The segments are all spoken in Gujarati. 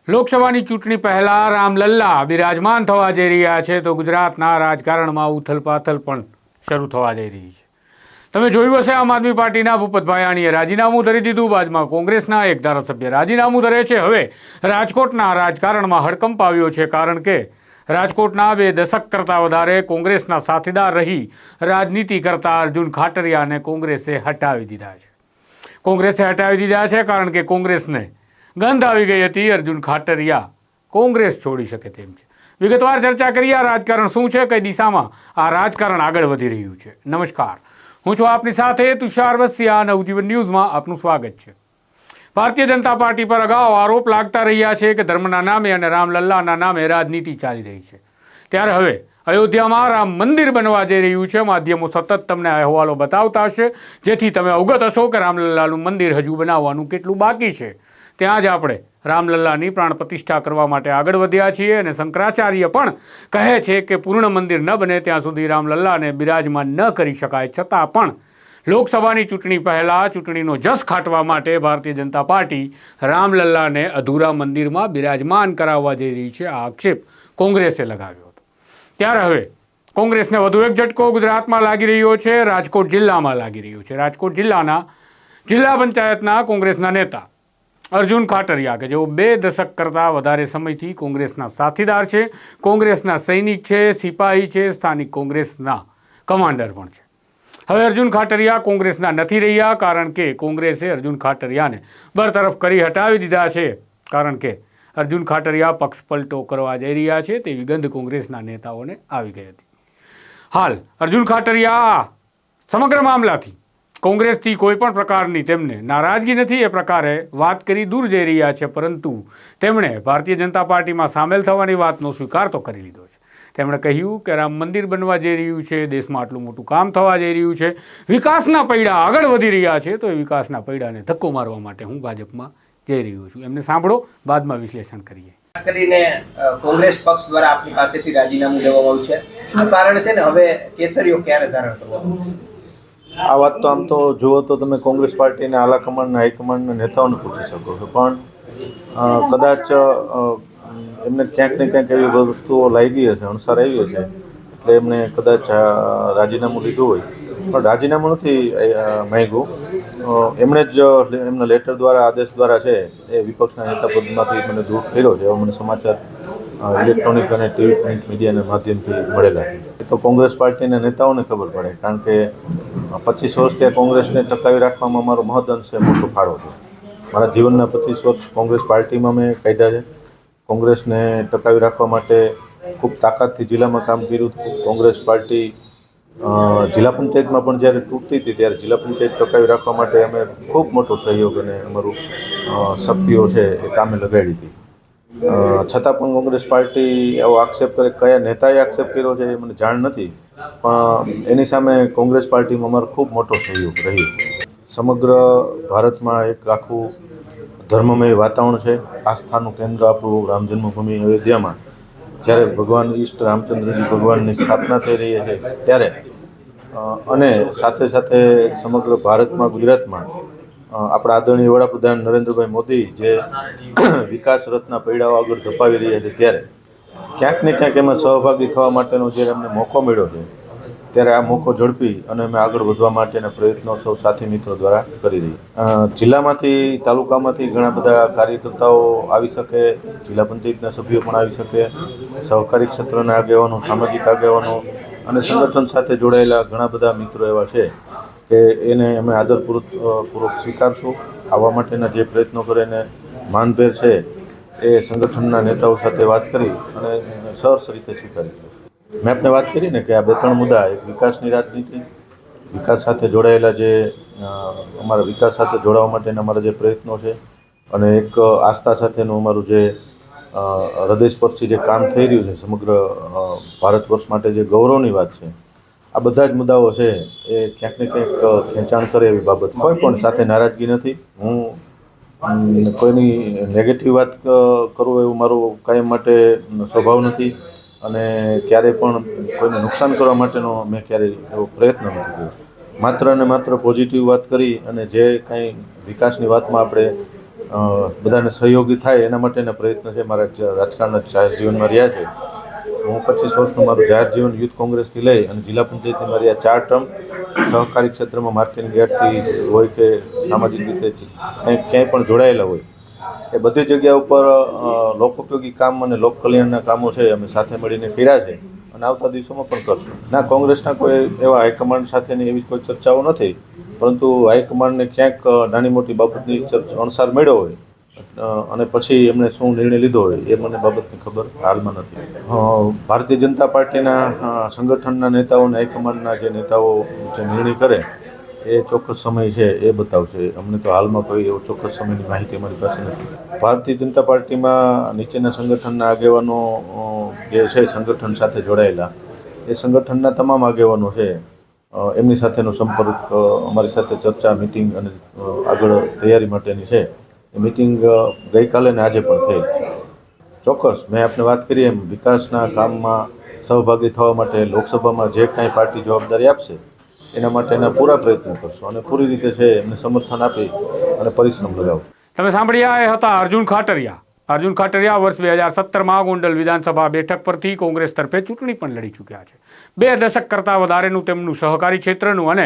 લોકસભાની ચૂંટણી પહેલા રામલલ્લા બિરાજમાન થવા જઈ રહ્યા છે તો ગુજરાતના રાજકારણમાં ઉથલપાથલ પણ શરૂ થવા જઈ રહી છે. તમે જોયું હશે, આમ આદમી પાર્ટીના ભૂપત ભાયાણીએ રાજીનામું ધરી દીધું. બાદમાં કોંગ્રેસના એક ધારાસભ્ય રાજીનામું ધરે છે. હવે રાજકોટના રાજકારણમાં હડકંપ આવ્યો છે, કારણ કે રાજકોટના 2 દશક કરતાં વધારે કોંગ્રેસના સાથીદાર રહી રાજનીતિ કરતા અર્જુન ખાટરિયાને કોંગ્રેસે હટાવી દીધા છે. કારણ કે કોંગ્રેસને ગંધ આવી ગઈ હતી અર્જુન ખાટરિયા કોંગ્રેસ છોડી શકે તેમ છે. વિગતવાર ચર્ચા કરીએ આ રાજકારણ શું છે, કઈ દિશામાં આ રાજકારણ આગળ વધી રહ્યું છે. નમસ્કાર, હું છું આપની સાથે તુષાર વસિયા. નવજીવન ન્યૂઝમાં આપનું સ્વાગત છે. ભારતીય જનતા પાર્ટી પર અગાઉ આરોપ લાગતા રહ્યા છે કે ધર્મના નામે અને રામલલ્લાના નામે રાજનીતિ ચાલી રહી છે. ત્યારે હવે અયોધ્યામાં રામ મંદિર બનવા જઈ રહ્યું છે. માધ્યમો સતત તમને અહેવાલો બતાવતા હશે, જેથી તમે અવગત હશો કે રામલલ્લાનું મંદિર હજુ બનાવવાનું કેટલું બાકી છે. ત્યાં જ આપણે રામલલ્લાની પ્રાણ પ્રતિષ્ઠા કરવા માટે આગળ વધ્યા છીએ અને શંકરાચાર્ય પણ કહે છે કે પૂર્ણ મંદિર ન બને ત્યાં સુધી રામલલ્લાને બિરાજમાન ન કરી શકાય. છતાં પણ લોકસભાની ચૂંટણી પહેલાં ચૂંટણીનો જસ ખાટવા માટે ભારતીય જનતા પાર્ટી રામલલ્લાને અધૂરા મંદિરમાં બિરાજમાન કરાવવા જઈ રહી છે. આ આક્ષેપ કોંગ્રેસે લગાવ્યો હતો. ત્યારે હવે કોંગ્રેસને વધુ એક ઝટકો ગુજરાતમાં લાગી રહ્યો છે, રાજકોટ જિલ્લામાં લાગી રહ્યો છે. રાજકોટ જિલ્લાના જિલ્લા પંચાયતના કોંગ્રેસના નેતા અર્જુન ખાટરિયા, કે જેઓ 2 દશક કરતાં વધારે સમયથી કોંગ્રેસના સાથીદાર છે, કોંગ્રેસના સૈનિક છે, સિપાહી છે, સ્થાનિક કોંગ્રેસના કમાન્ડર પણ છે. હવે અર્જુન ખાટરિયા કોંગ્રેસના નથી રહ્યા, કારણ કે કોંગ્રેસે અર્જુન ખાટરિયાને બરતરફ કરી હટાવી દીધા છે. કારણ કે અર્જુન ખાટરિયા પક્ષ પલટો કરવા જઈ રહ્યા છે તેવી ગંધ કોંગ્રેસના નેતાઓને આવી ગઈ હતી. હાલ અર્જુન ખાટરિયા સમગ્ર મામલાથી કોંગ્રેસથી કોઈ પણ પ્રકારની તેમને નારાજગી નથી એ પ્રકારે વાત કરી દૂર જઈ રહ્યા છે, પરંતુ તેમણે ભારતીય જનતા પાર્ટીમાં સામેલ થવાની વાતનો સ્વીકાર તો કરી લીધો છે. તેમણે કહ્યું કે રામ મંદિર બનવા જઈ રહ્યું છે, દેશમાં આટલું મોટું કામ થવા જઈ રહ્યું છે, વિકાસના પૈડા આગળ વધી રહ્યા છે, તો એ વિકાસના પૈડાને ધક્કો મારવા માટે હું ભાજપમાં જઈ રહ્યો છું. એમને સાંભળો, બાદમાં વિશ્લેષણ કરીએ. ખાસ કરીને કોંગ્રેસ પક્ષ દ્વારા આપની પાસેથી રાજીનામું લેવામાં આવ્યું છે, શું કારણ છે ને હવે કેસરીઓ ક્યારે ધારણ કરવાનું? આ વાત તો આમ તો જુઓ તો તમે કોંગ્રેસ પાર્ટીના આલાકમાન્ડના હાઈકમાન્ડના નેતાઓને પૂછી શકો છો, પણ કદાચ એમને ક્યાંક ને ક્યાંક એવી વસ્તુઓ લાગી હશે, અણસાર આવી હશે, એટલે એમને કદાચ રાજીનામું લીધું હોય. પણ રાજીનામું નથી માંગ્યું, એમણે જ એમના લેટર દ્વારા, આદેશ દ્વારા છે એ વિપક્ષના નેતા પદમાંથી મને દૂર કર્યો છે, એવા મને સમાચાર ઇલેક્ટ્રોનિક અને ટીવી પ્રિન્ટ મીડિયાના માધ્યમથી મળેલા. એ તો કોંગ્રેસ પાર્ટીના નેતાઓને ખબર પડે, કારણ કે 25 વર્ષ ત્યાં કોંગ્રેસને ટકાવી રાખવામાં મારો મહદઅંશે મોટો ફાળો છે. મારા જીવનના 25 વર્ષ કોંગ્રેસ પાર્ટીમાં મેં કાઢ્યા છે. કોંગ્રેસને ટકાવી રાખવા માટે ખૂબ તાકાતથી જિલ્લામાં કામ કર્યું હતું. કોંગ્રેસ પાર્ટી જિલ્લા પંચાયતમાં પણ જ્યારે તૂટતી હતી ત્યારે જિલ્લા પંચાયત ટકાવી રાખવા માટે અમે ખૂબ મોટો સહયોગ અને અમારું શક્તિઓ છે એ કામે લગાડી હતી. છતાં પણ કોંગ્રેસ પાર્ટી એવો આક્ષેપ કરે, કયા નેતાએ આક્ષેપ કર્યો છે એ મને જાણ નથી, પણ એની સામે કોંગ્રેસ પાર્ટીમાં અમારો ખૂબ મોટો સહયોગ રહ્યો. સમગ્ર ભારતમાં એક આખું ધર્મમય વાતાવરણ છે. આસ્થાનું કેન્દ્ર આપણું રામ જન્મભૂમિ અયોધ્યામાં જ્યારે ભગવાન ઈષ્ટ રામચંદ્રજી ભગવાનની સ્થાપના થઈ રહી છે ત્યારે, અને સાથે સાથે સમગ્ર ભારતમાં, ગુજરાતમાં આપણા આદરણીય વડાપ્રધાન નરેન્દ્રભાઈ મોદી જે વિકાસ રથના પૈડાઓ આગળ ધપાવી રહ્યા છે, ત્યારે ક્યાંક ને ક્યાંક એમાં સહભાગી થવા માટેનો જ્યારે અમને મોકો મળ્યો છે, ત્યારે આ મોકો ઝડપી અને અમે આગળ વધવા માટેના પ્રયત્નો સૌ સાથી મિત્રો દ્વારા કરી રહ્યા. જિલ્લામાંથી, તાલુકામાંથી ઘણા બધા કાર્યકર્તાઓ આવી શકે, જિલ્લા પંચાયતના સભ્યો પણ આવી શકે, સહકારી ક્ષેત્રના આગેવાનો, સામાજિક આગેવાનો અને સંગઠન સાથે જોડાયેલા ઘણા બધા મિત્રો એવા છે કે એને અમે આદરપૂર્વક સ્વીકારશું. આવવા માટેના જે પ્રયત્નો કરે એને માનભેર છે એ સંગઠનના નેતાઓ સાથે વાત કરી અને સરસ રીતે સ્વીકારી લઈશું. મેં આપને વાત કરી ને કે આ 2-3 મુદ્દા, એક વિકાસની રાજનીતિ, વિકાસ સાથે જોડાયેલા જે અમારા વિકાસ સાથે જોડાવા માટેના અમારા જે પ્રયત્નો છે, અને એક આસ્થા સાથેનું અમારું જે હૃદયસ્પર્શી જે કામ થઈ રહ્યું છે સમગ્ર ભારત વર્ષ માટે, જે ગૌરવની વાત છે. આ બધા જ મુદ્દાઓ છે એ ક્યાંક ને ક્યાંક ખેંચાણ કરે એવી બાબત. કોઈ પણ સાથે નારાજગી નથી. હું કોઈની નેગેટિવ વાત કરું એવું મારો કાયમ માટે સ્વભાવ નથી, અને ક્યારેય પણ કોઈને નુકસાન કરવા માટેનો મેં ક્યારેય એવો પ્રયત્ન નથી કર્યો. માત્ર અને માત્ર પોઝિટિવ વાત કરી અને જે કાંઈ વિકાસની વાતમાં આપણે બધાને સહયોગી થાય એના માટેના પ્રયત્ન છે. મારા રાજકારણના જાહેર જીવનમાં રહ્યા છે. હું 25 વર્ષનું મારું જાહેર જીવન યુથ કોંગ્રેસથી લઈ અને જિલ્લા પંચાયતની મારી આ 4 ટર્મ સહકારી ક્ષેત્રમાં માર્કેટિંગ યાર્ડથી હોય કે સામાજિક રીતે ક્યાંય પણ જોડાયેલા હોય એ બધી જગ્યા ઉપર લોકોપયોગી કામ અને લોક કલ્યાણના કામો છે અમે સાથે મળીને કર્યા છે અને આવતા દિવસોમાં પણ કરશું. ના, કોંગ્રેસના કોઈ એવા હાઈકમાન્ડ સાથેની એવી કોઈ ચર્ચાઓ નથી, પરંતુ હાઈકમાન્ડને ક્યાંક નાની મોટી બાબતની અણસાર મળ્યો હોય અને પછી એમણે શું નિર્ણય લીધો હોય એ મને બાબતની ખબર હાલમાં નથી. ભારતીય જનતા પાર્ટીના સંગઠનના નેતાઓ અને હાઈકમાન્ડના જે નેતાઓ જે નિર્ણય કરે એ ચોક્કસ સમય છે એ બતાવશે. અમને તો હાલમાં કોઈ એવો ચોક્કસ સમયની માહિતી અમારી પાસે નથી. ભારતીય જનતા પાર્ટીમાં નીચેના સંગઠનના આગેવાનો જે છે સંગઠન સાથે જોડાયેલા એ સંગઠનના તમામ આગેવાનો છે એમની સાથેનો સંપર્ક, અમારી સાથે ચર્ચા, મિટિંગ અને આગળ તૈયારી માટેની છે. એ મિટિંગ ગઈકાલે ને આજે પણ થઈ. ચોક્કસ મેં આપને વાત કરી એમ વિકાસના કામમાં સહભાગી થવા માટે લોકસભામાં જે કાંઈ પાર્ટી જવાબદારી આપશે એના માટેના પૂરા પ્રયત્ન કરશો અને પૂરી રીતે છે એમને સમર્થન આપી અને પરિશ્રમ લગાવશો. તમે સાંભળ્યા એ હતા અર્જુન ખાટરિયા. અર્જુન ખાટરિયા વર્ષ 2017માં ગોંડલ વિધાનસભા બેઠક પરથી કોંગ્રેસ તરફે ચૂંટણી પણ લડી ચૂક્યા છે. 2 દશક કરતાં વધારેનું તેમનું સહકારી ક્ષેત્રનું અને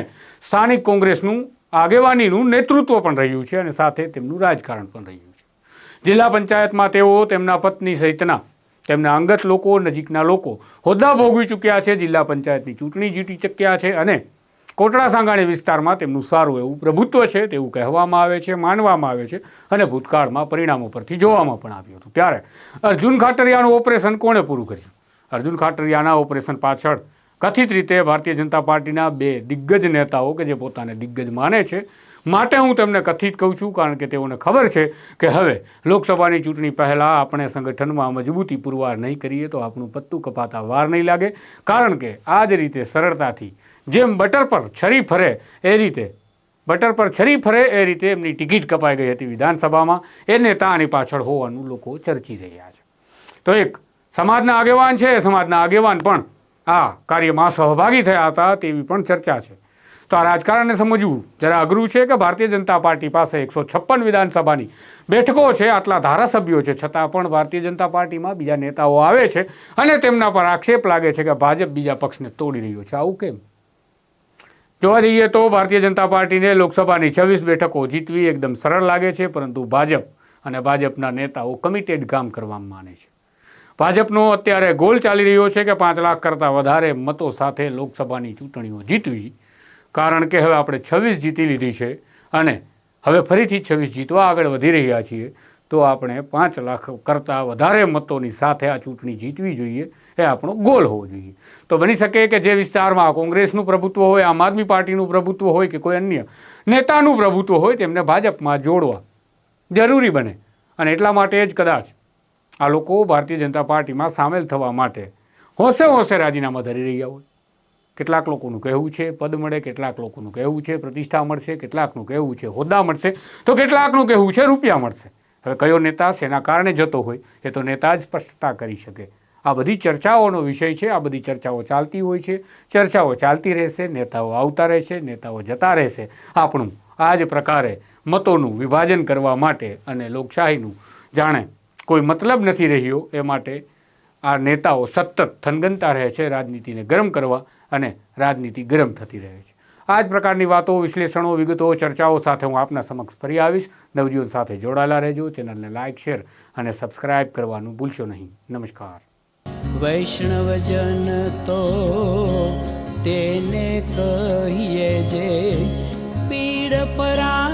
સ્થાનિક કોંગ્રેસનું આગેવાનીનું નેતૃત્વ પણ રહ્યું છે અને સાથે તેમનું રાજકારણ પણ રહ્યું છે. જિલ્લા પંચાયતમાં તેઓ તેમના પત્ની સહિતના તેમના અંગત લોકો, નજીકના લોકો હોદ્દા ભોગવી ચૂક્યા છે. જિલ્લા પંચાયતની ચૂંટણી જીતી ચૂક્યા છે અને કોટડા સાંગાણી વિસ્તારમાં તેમનું સારું એવું પ્રભુત્વ છે તેવું કહેવામાં આવે છે, માનવામાં આવે છે અને ભૂતકાળમાં પરિણામો પરથી જોવામાં પણ આવ્યું હતું. ત્યારે અર્જુન ખાટરિયાનું ઓપરેશન કોણે પૂરું કર્યું? અર્જુન ખાટરિયાના ઓપરેશન પાછળ કથિત રીતે ભારતીય જનતા પાર્ટીના 2 દિગ્ગજ નેતાઓ કે જે પોતાને દિગ્ગજ માને છે, માટે હું તેમને કથિત કહું છું કારણ કે તેઓને ખબર છે કે હવે લોકસભાની ચૂંટણી પહેલાં આપણે સંગઠનમાં મજબૂતી પુરવાર નહીં કરીએ તો આપણું પત્તું કપાતા વાર નહીં લાગે. કારણ કે આ જ રીતે સરળતાથી જેમ બટર પર છરી ફરે એ રીતે એમની ટિકિટ કપાઈ ગઈ હતી વિધાનસભામાં. એ નેતા આની પાછળ હોવાનું લોકો ચર્ચી રહ્યા છે. તો એક સમાજના આગેવાન છે, સમાજના આગેવાન પણ આ કાર્યમાં સહભાગી થયા હતા તેવી પણ ચર્ચા છે. તો આ રાજકારણને સમજવું જરા અઘરું છે કે ભારતીય જનતા પાર્ટી પાસે 156 વિધાનસભાની બેઠકો છે, આટલા ધારાસભ્યો છે, છતાં પણ ભારતીય જનતા પાર્ટીમાં બીજા નેતાઓ આવે છે અને તેમના પર આક્ષેપ લાગે છે કે ભાજપ બીજા પક્ષને તોડી રહ્યો છે. આવું કેમ? જોવા જઈએ તો ભારતીય જનતા પાર્ટીને લોકસભાની 26 બેઠકો જીતવી એકદમ સરળ લાગે છે, પરંતુ ભાજપ અને ભાજપના નેતાઓ કમિટેડ કામ કરવામાં માને છે. ભાજપનો અત્યારે ગોલ ચાલી રહ્યો છે કે 5 લાખ કરતાં વધારે મતો સાથે લોકસભાની ચૂંટણીઓ જીતવી. કારણ કે હવે આપણે 26 જીતી લીધી છે અને હવે ફરીથી 26 જીતવા આગળ વધી રહ્યા છીએ, તો આપણે 5 લાખ કરતાં વધારે મતોની સાથે આ ચૂંટણી જીતવી જોઈએ. એ આપણો ગોલ હોવો જોઈએ. તો બની શકે કે જે વિસ્તારમાં કોંગ્રેસનું પ્રભુત્વ હોય, આમ આદમી પાર્ટીનું પ્રભુત્વ હોય કે કોઈ અન્ય નેતાનું પ્રભુત્વ હોય તેમને ભાજપમાં જોડવા જરૂરી બને અને એટલા માટે જ કદાચ આ લોકો ભારતીય જનતા પાર્ટીમાં સામેલ થવા માટે હોંશે રાજીનામા ધરી રહ્યા હોય. કેટલાક લોકોનું કહેવું છે પદ મળે, કેટલાક લોકોનું કહેવું છે પ્રતિષ્ઠા મળશે, કેટલાકનું કહેવું છે હોદ્દા મળશે, તો કેટલાકનું કહેવું છે રૂપિયા મળશે. હવે કયો નેતા શેના કારણે જતો હોય એ તો નેતા જ સ્પષ્ટતા કરી શકે. આ બધી ચર્ચાઓનો વિષય છે. આ બધી ચર્ચાઓ ચાલતી હોય છે, ચર્ચાઓ ચાલતી રહેશે, નેતાઓ આવતા રહેશે, નેતાઓ જતા રહેશે. આપણું આ જ પ્રકારે મતોનું વિભાજન કરવા માટે અને લોકશાહીનું જાણે કોઈ મતલબ નથી રહ્યો એ માટે આ નેતાઓ સતત થનગનતા રહે છે રાજનીતિને ગરમ કરવા અને રાજનીતિ ગરમ થતી રહે છે. આ જ પ્રકારની વાતો, વિશ્લેષણો, વિગતો, ચર્ચાઓ સાથે હું આપના સમક્ષ ફરી આવીશ. નવજીવન સાથે જોડાયેલા રહેજો. ચેનલને લાઇક, શેર અને સબસ્ક્રાઇબ કરવાનું ભૂલશો નહીં. નમસ્કાર. વૈષ્ણવજન તો તેને કહીએ જે પીડ પરા